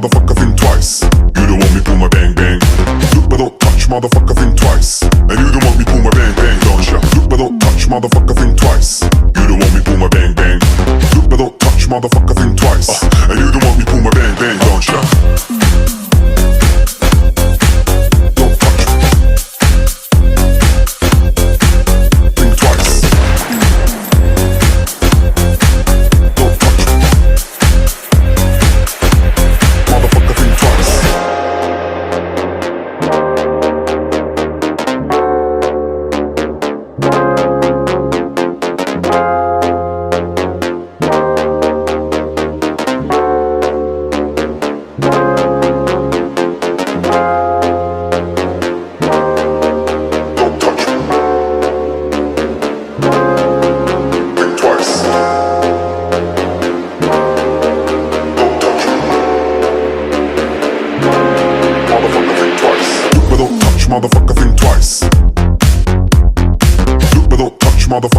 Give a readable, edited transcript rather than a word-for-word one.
motherfucker, think twice. You don't want me pull my bang bang. Look but don't touch, motherfucker, think twice. And you don't want me pull my bang bang, don't ya? Look but don't touch, motherfucker, think twice. You don't want me pull my bang bang. Look but don't touch, motherfucker, think twice. And you don't want me pull my bang bang, don't ya? Motherfucker, think twice. Look but don't touch, motherfucker.